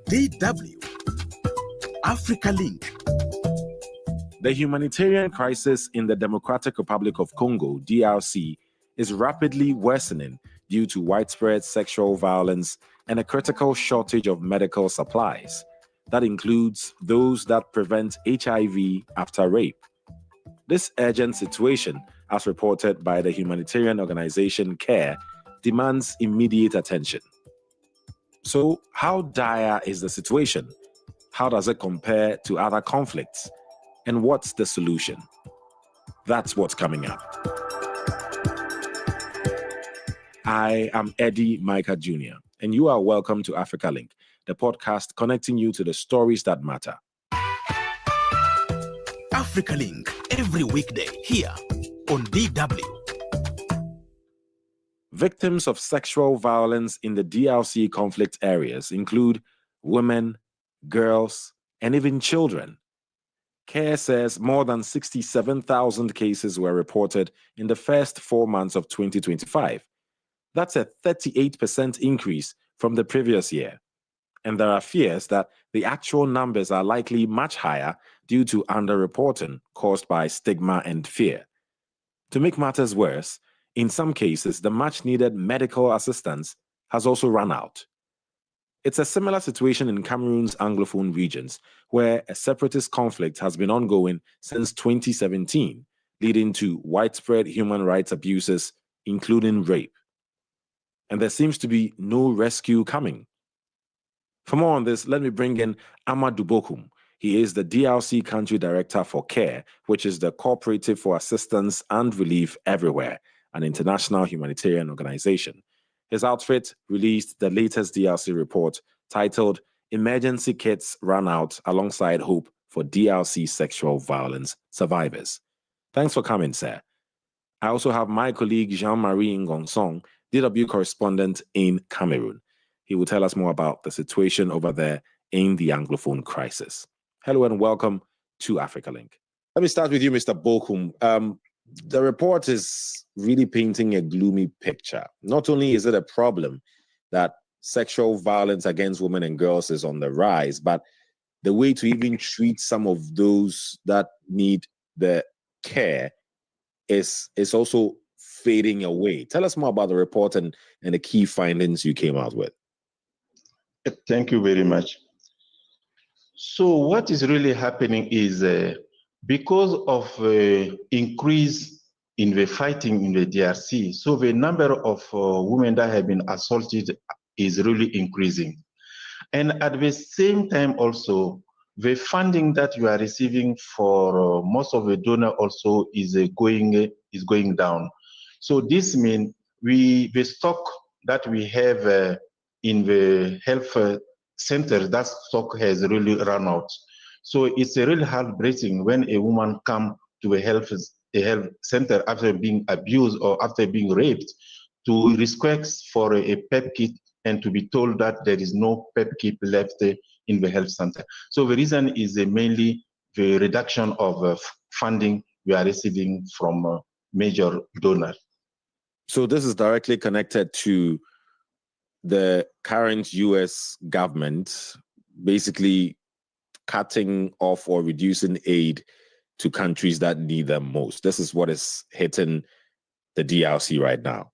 DW Africa Link. The humanitarian crisis in the Democratic Republic of Congo, DRC, is rapidly worsening due to widespread sexual violence and a critical shortage of medical supplies. That includes those that prevent HIV after rape. This urgent situation, as reported by the humanitarian organization CARE, demands immediate attention. So, how dire is the situation? How does it compare to other conflicts? And what's the solution? That's what's coming up. I am Eddy Micah Jr., and you are welcome to Africa Link, the podcast connecting you to the stories that matter. Africa Link, every weekday here on DW. Victims of sexual violence in the DRC conflict areas include women, girls, and even children. CARE says more than 67,000 cases were reported in the first 4 months of 2025. That's a 38% increase from the previous year. And there are fears that the actual numbers are likely much higher due to underreporting caused by stigma and fear. To make matters worse, in some cases, the much-needed medical assistance has also run out. It's a similar situation in Cameroon's Anglophone regions, where a separatist conflict has been ongoing since 2017, leading to widespread human rights abuses, including rape. And there seems to be no rescue coming. For more on this, let me bring in Amadou Bocoum. He is the DRC Country Director for CARE, which is the Cooperative for Assistance and Relief Everywhere, an international humanitarian organization. His outfit released the latest DRC report titled Emergency Kits Run Out Alongside Hope for DRC Sexual Violence Survivors. Thanks for coming, sir. I also have my colleague Jean-Marie Ngong, DW correspondent in Cameroon. He will tell us more about the situation over there in the Anglophone crisis. Hello and welcome to Africa Link. Let me start with you, Mr. Bocoum. The report is really painting a gloomy picture. Not only is it a problem that sexual violence against women and girls is on the rise, but the way to even treat some of those that need the care is also fading away. Tell us more about the report and the key findings you came out with. Thank you very much. So what is really happening is because of increase in the fighting in the DRC, so the number of women that have been assaulted is really increasing. And at the same time also, the funding that you are receiving for most of the donor also is going down. So this means the stock that we have in the health centers, that stock has really run out. So it's a really heartbreaking when a woman comes to a health center after being abused or after being raped to request for a PEP kit and to be told that there is no PEP kit left in the health center. So the reason is mainly the reduction of funding we are receiving from major donors. So this is directly connected to the current US government basically cutting off or reducing aid to countries that need them most. This is what is hitting the DRC right now.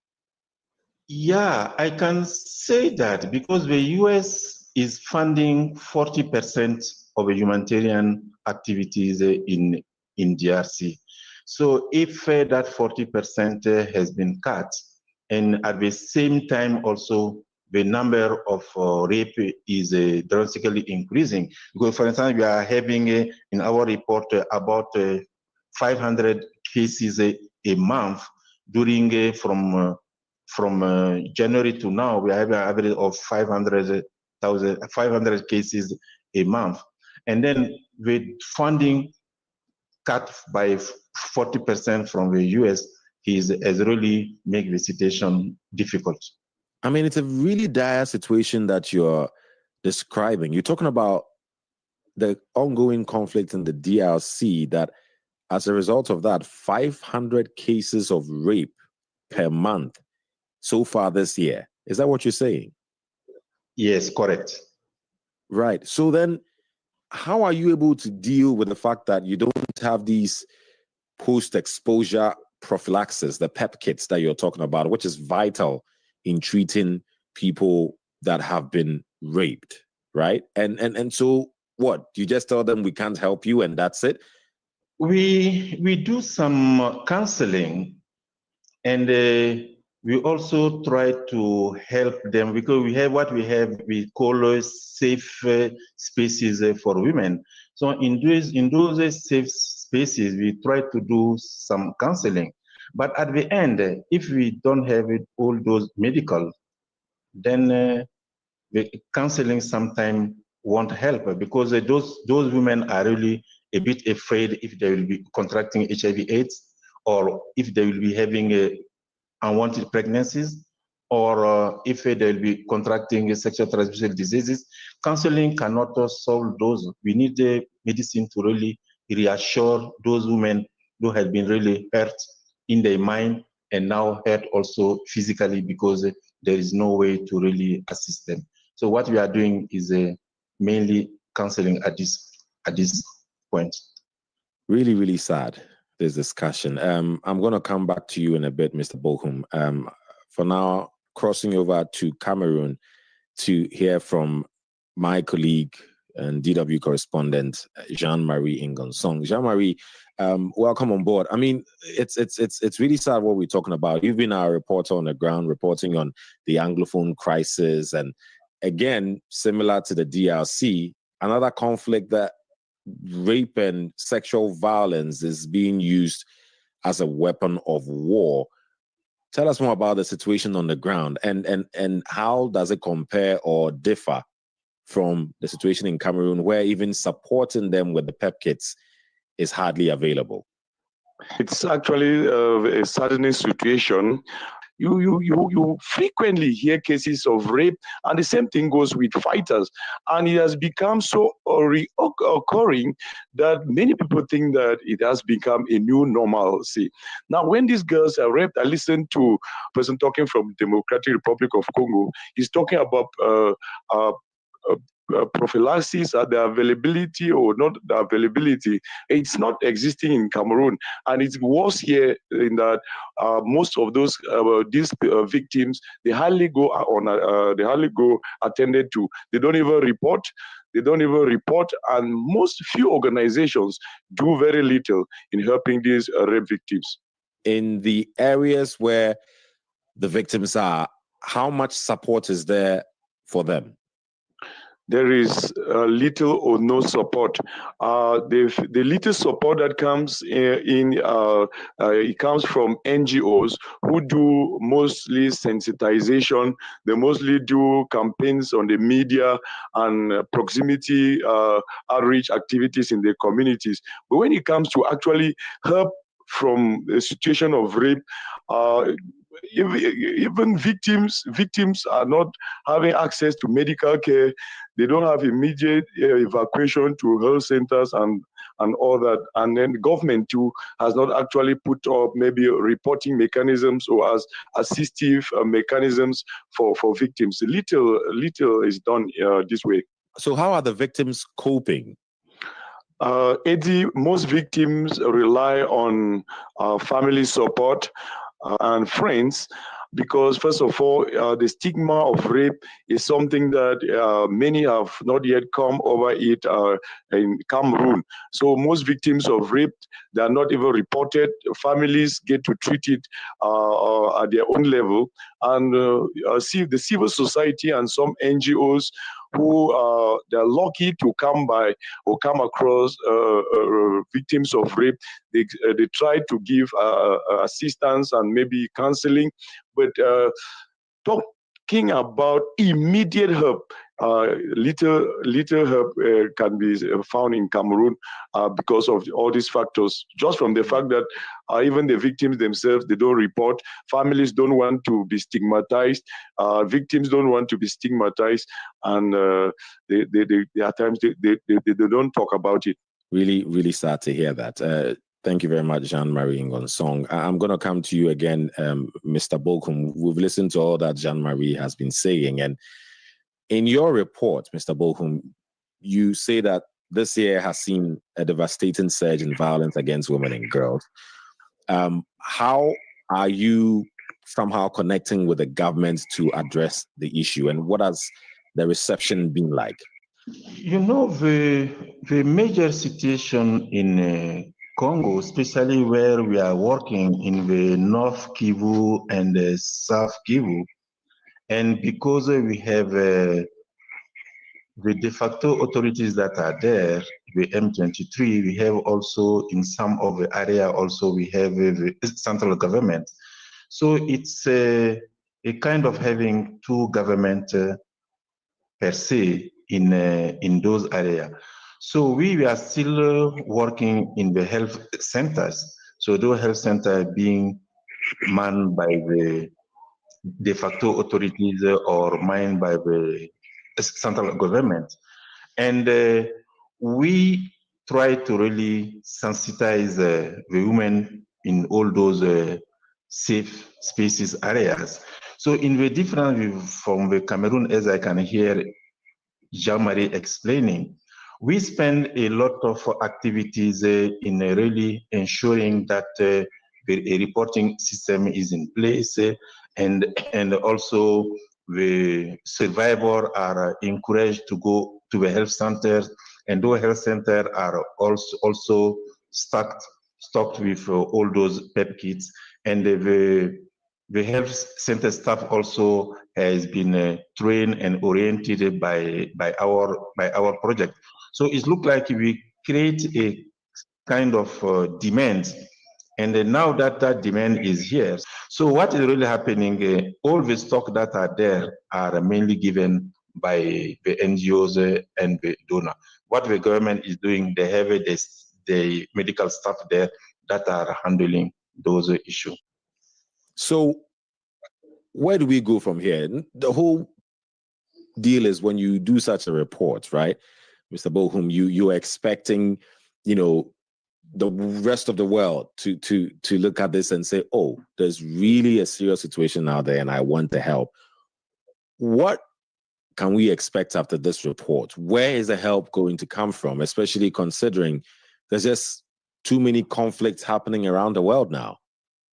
Yeah, I can say that because the US is funding 40% of the humanitarian activities in DRC. So if that 40% has been cut, and at the same time also the number of rape is drastically increasing. Because, for instance, we are having in our report about 500 cases a month during from January to now. We have an average of 500 cases a month, and then with funding cut by 40% from the US has really made the situation difficult. I mean, it's a really dire situation that you're describing. You're talking about the ongoing conflict in the DRC, that as a result of that, 500 cases of rape per month so far this year. Is that what you're saying? Yes, correct. Right. So then, how are you able to deal with the fact that you don't have these post-exposure prophylaxis, the PEP kits that you're talking about, which is vital in treating people that have been raped, right? And so what? You just tell them we can't help you and that's it? We do some counseling, and we also try to help them, because we call safe spaces for women. So in those safe spaces, we try to do some counseling. But at the end, if we don't have all those medical, then the counseling sometimes won't help, because those women are really a bit afraid if they will be contracting HIV/AIDS, or if they will be having unwanted pregnancies, or if they will be contracting sexual transmission diseases. Counseling cannot solve those. We need the medicine to really reassure those women who have been really hurt in their mind and now hurt also physically, because there is no way to really assist them. So what we are doing is mainly counseling at this point. Really, really sad, this discussion. I'm going to come back to you in a bit, Mr. Bocoum. For now, crossing over to Cameroon to hear from my colleague and DW correspondent, Jean-Marie Ngong. Jean-Marie, welcome on board. I mean, it's really sad what we're talking about. You've been our reporter on the ground, reporting on the Anglophone crisis, and again, similar to the DRC, another conflict that rape and sexual violence is being used as a weapon of war. Tell us more about the situation on the ground, and how does it compare or differ from the situation in Cameroon, where even supporting them with the PEP kits is hardly available? It's actually a saddening situation. You frequently hear cases of rape, and the same thing goes with fighters. And it has become so reoccurring that many people think that it has become a new normalcy. Now, when these girls are raped, I listened to a person talking from Democratic Republic of Congo. He's talking about prophylaxis, the availability or not the availability. It's not existing in Cameroon, and it's worse here in that most of these victims, they hardly go attended to. They don't even report. And most few organizations do very little in helping these rape victims. In the areas where the victims are, how much support is there for them? There is little or no support. The little support that comes it comes from NGOs who do mostly sensitization. They mostly do campaigns on the media and proximity outreach activities in the communities. But when it comes to actually help from the situation of rape, even victims are not having access to medical care. They don't have immediate evacuation to health centers and all that. And then the government too has not actually put up maybe reporting mechanisms or as assistive mechanisms for victims. Little is done this way. So how are the victims coping? Eddy, most victims rely on family support and friends, because first of all, the stigma of rape is something that many have not yet come over it in Cameroon. So most victims of rape, they are not even reported. Families get to treat it at their own level. And see the civil society and some NGOs who they're lucky to come by or come across victims of rape. They try to give assistance and maybe counseling, but talking about immediate help, little help can be found in Cameroon because of all these factors. Just from the fact that even the victims themselves, they don't report. Families don't want to be stigmatized. Victims don't want to be stigmatized, and at times they don't talk about it. Really, really sad to hear that. Thank you very much, Jean-Marie Ngong. I'm going to come to you again, Mr. Bocoum. We've listened to all that Jean-Marie has been saying, and In your report, Mr. Bocoum, you say that this year has seen a devastating surge in violence against women and girls. How are you somehow connecting with the government to address the issue, and what has the reception been like? You know, the major situation in Congo, especially where we are working in the North Kivu and the South Kivu, and because we have the de facto authorities that are there, the M23, we have also in some of the area also we have the central government. So it's a kind of having two government per se in those areas. So we are still working in the health centers. So those health centers being manned by the de facto authorities or manned by the central government. And we try to really sensitize the women in all those safe spaces areas. So in the different from the Cameroon, as I can hear Jean-Marie explaining, we spend a lot of activities in really ensuring that a reporting system is in place, and also the survivors are encouraged to go to the health centers, and those health centers are also stocked with all those PEP kits, and the health center staff also has been trained and oriented by our project. So it looks like we create a kind of demand, and now that demand is here. So what is really happening? All the stock that are there are mainly given by the NGOs and the donor. What the government is doing, they have the medical staff there that are handling those issues. So where do we go from here? The whole deal is when you do such a report, right, Mr. Bocoum, you're expecting, the rest of the world to look at this and say, oh, there's really a serious situation out there and I want to help. What can we expect after this report? Where is the help going to come from, especially considering there's just too many conflicts happening around the world now?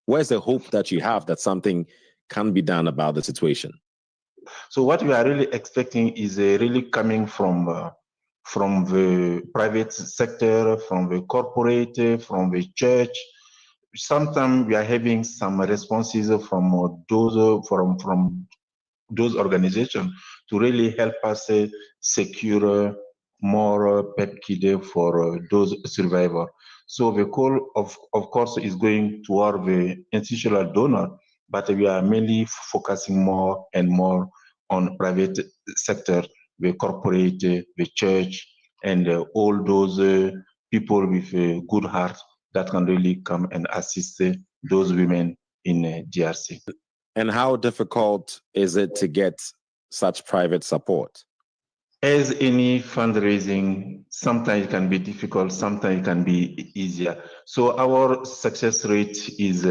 Where's the hope that you have that something can be done about the situation? So what we are really expecting is really coming from the private sector, from the corporate, from the church. Sometimes we are having some responses from those organizations to really help us secure more PEP kit for those survivors. So the call, of course, is going toward the institutional donor, but we are mainly focusing more and more on private sector, the corporate, the church, and all those people with a good heart that can really come and assist those women in DRC. And how difficult is it to get such private support? As any fundraising, sometimes it can be difficult, sometimes it can be easier. So our success rate is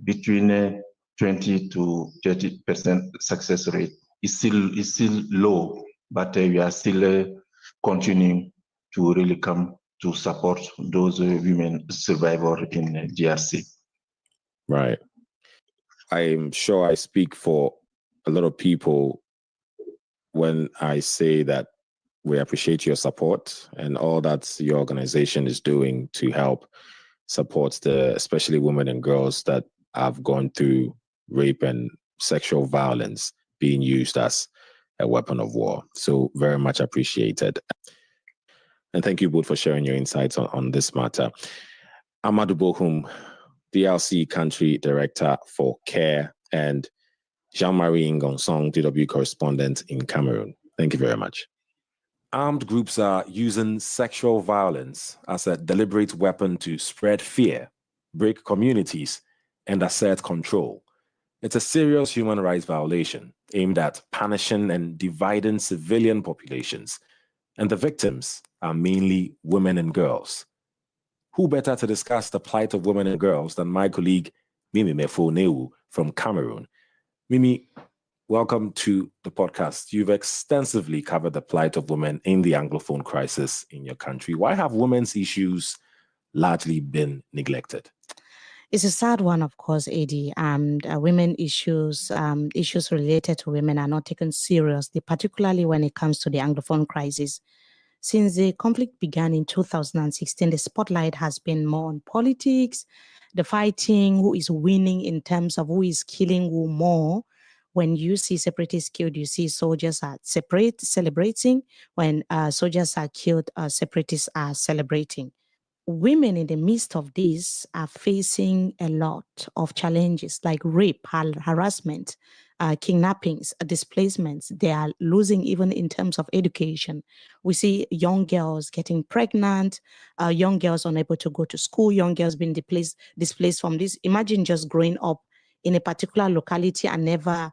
between 20 to 30% success rate. It's still low, but we are still continuing to really come to support those women survivors in DRC. Right. I'm sure I speak for a lot of people when I say that we appreciate your support and all that your organization is doing to help support especially women and girls that have gone through rape and sexual violence being used as a weapon of war. So very much appreciated. And thank you both for sharing your insights on this matter. Amadou Bocoum, DRC Country Director for CARE, and Jean-Marie Ngong, DW correspondent in Cameroon. Thank you very much. Armed groups are using sexual violence as a deliberate weapon to spread fear, break communities, and assert control. It's a serious human rights violation aimed at punishing and dividing civilian populations, and the victims are mainly women and girls. Who better to discuss the plight of women and girls than my colleague Mimi Mefoneu from Cameroon? Mimi, welcome to the podcast. You've extensively covered the plight of women in the Anglophone crisis in your country. Why have women's issues largely been neglected? It's a sad one, of course, Eddy. Women issues related to women are not taken seriously, particularly when it comes to the Anglophone crisis. Since the conflict began in 2016, the spotlight has been more on politics, the fighting, who is winning in terms of who is killing who more. When you see separatists killed, you see soldiers are celebrating. When soldiers are killed, separatists are celebrating. Women in the midst of this are facing a lot of challenges like rape, harassment, kidnappings, displacements. They are losing even in terms of education. We see young girls getting pregnant, young girls unable to go to school, young girls being displaced from this. Imagine just growing up in a particular locality and never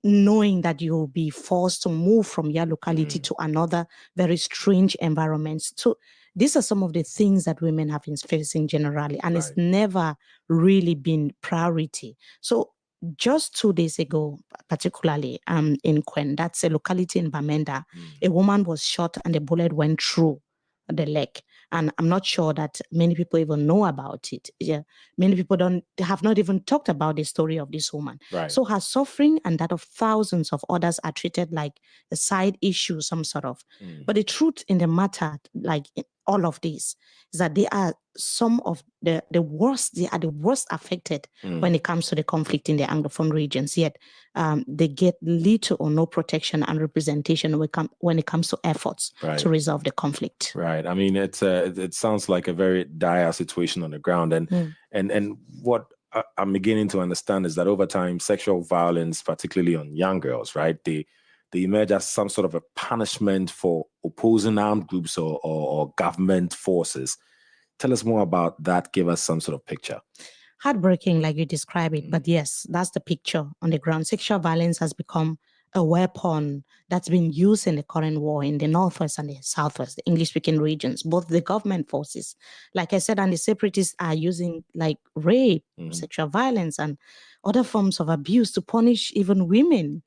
knowing that you'll be forced to move from your locality to another very strange environment. So these are some of the things that women have been facing generally, and it's never really been priority. So just 2 days ago, particularly in Quen, that's a locality in Bamenda, a woman was shot and a bullet went through the leg. And I'm not sure that many people even know about it. Yeah, many people have not even talked about the story of this woman. Right. So her suffering and that of thousands of others are treated like a side issue, some sort of. But the truth in the matter, like in all of this, is that they are some of the worst. They are the worst affected when it comes to the conflict in the Anglophone regions. Yet they get little or no protection and representation when it comes to efforts to resolve the conflict. Right. I mean, it sounds like a very dire situation on the ground, and what I'm beginning to understand is that over time, sexual violence, particularly on young girls, right, they emerge as some sort of a punishment for opposing armed groups or government forces. Tell us more about that. Give us some sort of picture. Heartbreaking, like you describe it, but yes, that's the picture on the ground. Sexual violence has become a weapon that's been used in the current war in the Northwest and the Southwest, the English-speaking regions, both the government forces, like I said, and the separatists are using like rape, sexual violence, and other forms of abuse to punish even women.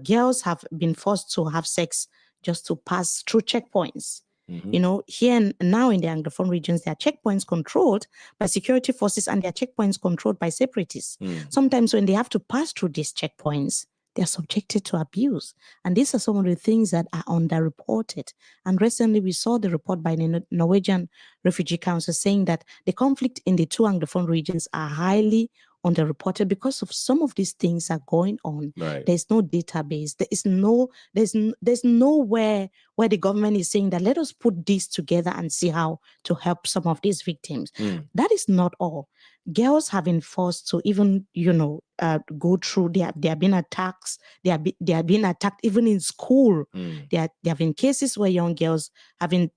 Girls have been forced to have sex just to pass through checkpoints. You know, here and now in the Anglophone regions, there are checkpoints controlled by security forces and there are checkpoints controlled by separatists. Sometimes when they have to pass through these checkpoints, they are subjected to abuse. And these are some of the things that are underreported. And recently we saw the report by the Norwegian Refugee Council saying that the conflict in the two Anglophone regions are highly underreported because of some of these things are going on. Right. There's no database. There's nowhere where the government is saying that let us put this together and see how to help some of these victims. That is not all. Girls have been forced to even, go through. There have been attacks. They have been attacked even in school. There have been cases where young girls have been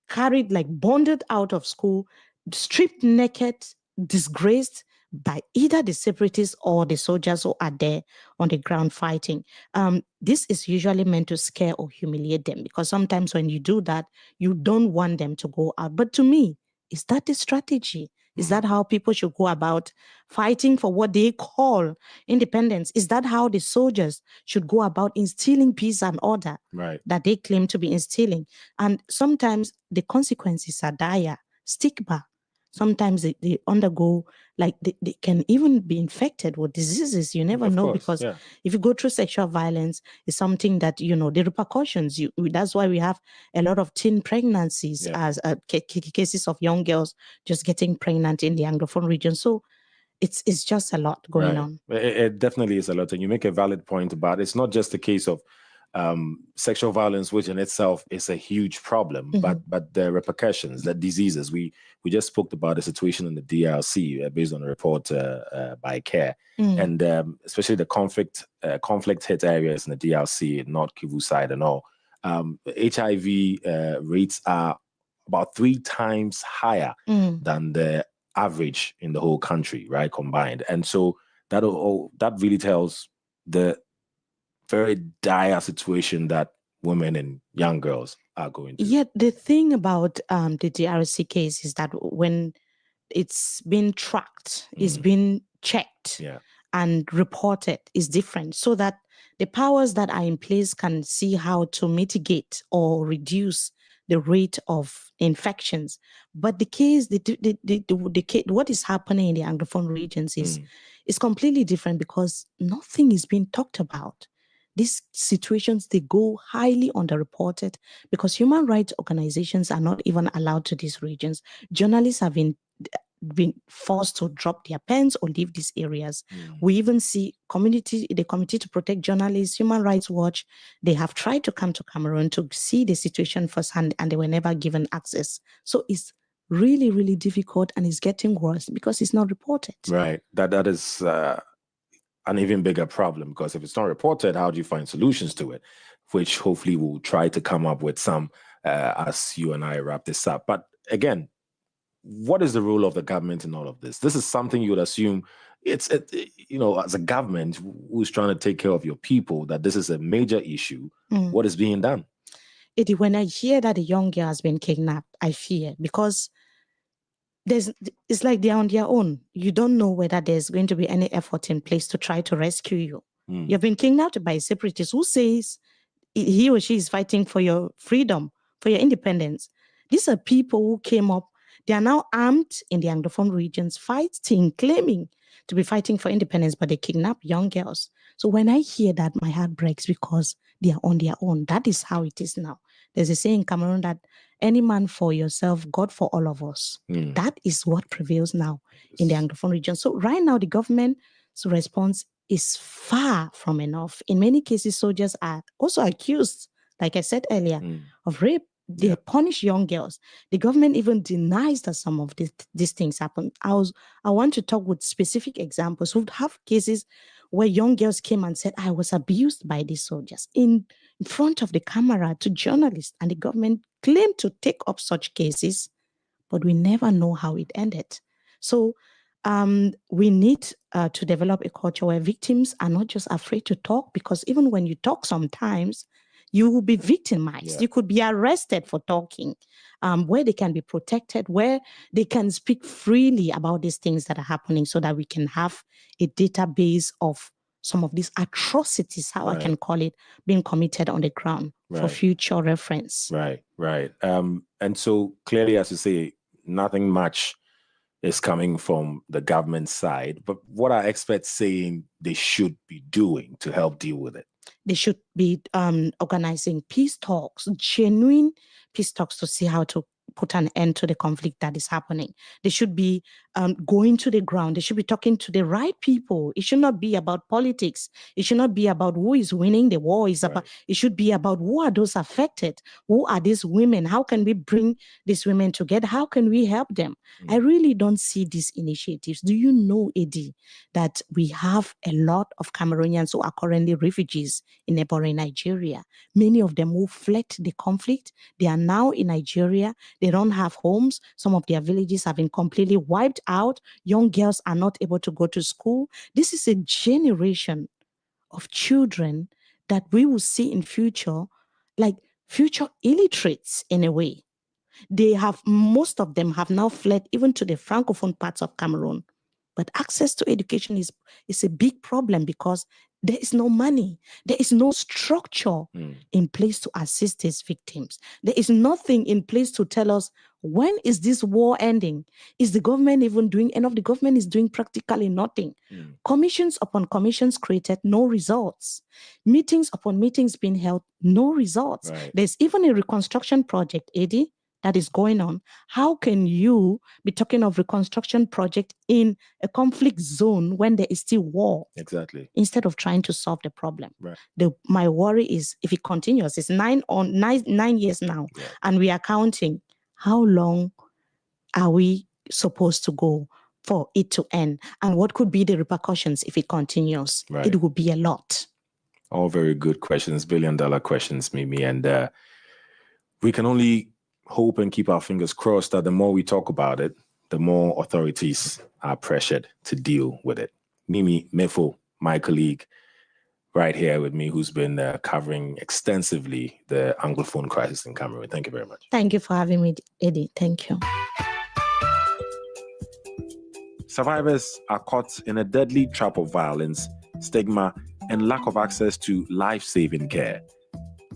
carried, like bonded out of school, stripped naked, disgraced by either the separatists or the soldiers who are there on the ground fighting. This is usually meant to scare or humiliate them, because sometimes when you do that, you don't want them to go out. But to me, is that the strategy? Is that how people should go about fighting for what they call independence? Is that how the soldiers should go about instilling peace and order that they claim to be instilling? And sometimes the consequences are dire. Stigma. Sometimes they undergo, like they can even be infected with diseases. You never know, because if you go through sexual violence, it's something that, the repercussions. That's why we have a lot of teen pregnancies as cases of young girls just getting pregnant in the Anglophone region. So it's just a lot going on. It definitely is a lot. And you make a valid point about it's not just a case of sexual violence, which in itself is a huge problem, but the repercussions, the diseases. We just spoke about the situation in the DRC based on a report by CARE, and especially the conflict hit areas in the DRC, North Kivu side and all. HIV rates are about 3 times higher than the average in the whole country, right, combined. And so that really tells the very dire situation that women and young girls are going through. Yet the thing about the DRC case is that when it's been tracked, it's been checked, and report it is different, so that the powers that are in place can see how to mitigate or reduce the rate of infections. But the case, what is happening in the Anglophone regions is completely different, because nothing is being talked about. These situations, they go highly underreported because human rights organizations are not even allowed to these regions. Journalists have been forced to drop their pens or leave these areas. We even see the Committee to Protect Journalists, Human Rights Watch, they have tried to come to Cameroon to see the situation firsthand, and they were never given access. So it's really, really difficult, and it's getting worse because it's not reported. Right. That is an even bigger problem, because if it's not reported, how do you find solutions to it? Which hopefully we'll try to come up with some as you and I wrap this up. But again, what is the role of the government in all of this? This is something you would assume as a government who's trying to take care of your people, that this is a major issue. What is being done? Eddy, when I hear that a young girl has been kidnapped, I fear, because it's like they're on their own. You don't know whether there's going to be any effort in place to try to rescue you. You've been kidnapped by a separatist who says he or she is fighting for your freedom, for your independence. These are people who came up. They are now armed in the Anglophone regions, claiming to be fighting for independence, but they kidnap young girls. So when I hear that, my heart breaks, because they are on their own. That is how it is now. There's a saying in Cameroon that any man for yourself, God for all of us. That is what prevails now in the Anglophone region. So right now, the government's response is far from enough. In many cases, soldiers are also accused, like I said earlier, of rape. They punish young girls. The government even denies that some of these things happen. I want to talk with specific examples. We have cases where young girls came and said, I was abused by these soldiers in front of the camera to journalists, and the government claimed to take up such cases, but we never know how it ended. So we need to develop a culture where victims are not just afraid to talk, because even when you talk sometimes, you will be victimized. You could be arrested for talking, where they can be protected, where they can speak freely about these things that are happening, so that we can have a database of some of these atrocities, how I can call it, being committed on the ground for future reference. Right. And so clearly, as you say, nothing much is coming from the government side. But what are experts saying they should be doing to help deal with it? They should be organizing peace talks, genuine peace talks, to see how to put an end to the conflict that is happening. They should be going to the ground. They should be talking to the right people. It should not be about politics. It should not be about who is winning the war. It should be about who are those affected. Who are these women? How can we bring these women together? How can we help them? I really don't see these initiatives. Do you know, Eddy, that we have a lot of Cameroonians who are currently refugees in neighboring Nigeria? Many of them who fled the conflict, they are now in Nigeria. They don't have homes. Some of their villages have been completely wiped out. Young girls are not able to go to school. This is a generation of children that we will see in future, like future illiterates in a way. Most of them have now fled even to the Francophone parts of Cameroon. But access to education is a big problem, because there is no money. There is no structure in place to assist these victims. There is nothing in place to tell us, when is this war ending? Is the government even doing enough? The government is doing practically nothing. Commissions upon commissions created, no results. Meetings upon meetings being held, no results. There's even a reconstruction project, Eddy, that is going on. How can you be talking of reconstruction project in a conflict zone when there is still war? Exactly. Instead of trying to solve the problem. My worry is, if it continues, it's 9 years now, and we are counting. How long are we supposed to go for it to end? And what could be the repercussions if it continues? It will be a lot. All very good questions, billion-dollar questions, Mimi. And we can only hope and keep our fingers crossed that the more we talk about it, the more authorities are pressured to deal with it. Mimi Mefo, my colleague, right here with me, who's been covering extensively the Anglophone crisis in Cameroon. Thank you very much. Thank you for having me, Eddy. Thank you. Survivors are caught in a deadly trap of violence, stigma, and lack of access to life-saving care.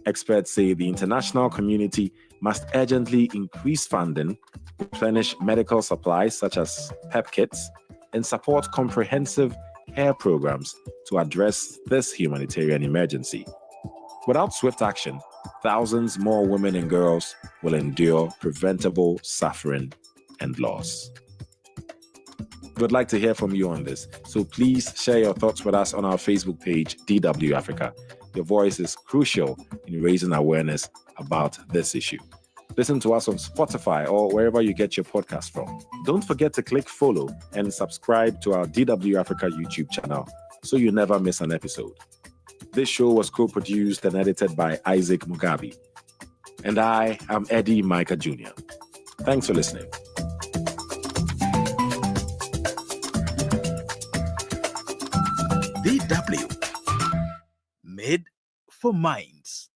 Experts say the international community must urgently increase funding, replenish medical supplies such as PEP kits, and support comprehensive care programs to address this humanitarian emergency. Without swift action, thousands more women and girls will endure preventable suffering and loss. We'd like to hear from you on this, so please share your thoughts with us on our Facebook page, DW Africa. Your voice is crucial in raising awareness about this issue. Listen to us on Spotify or wherever you get your podcast from. Don't forget to click follow and subscribe to our DW Africa YouTube channel so you never miss an episode. This show was co-produced and edited by Isaac Mugabe. And I am Eddy Micah Jr. Thanks for listening. DW. Made for minds.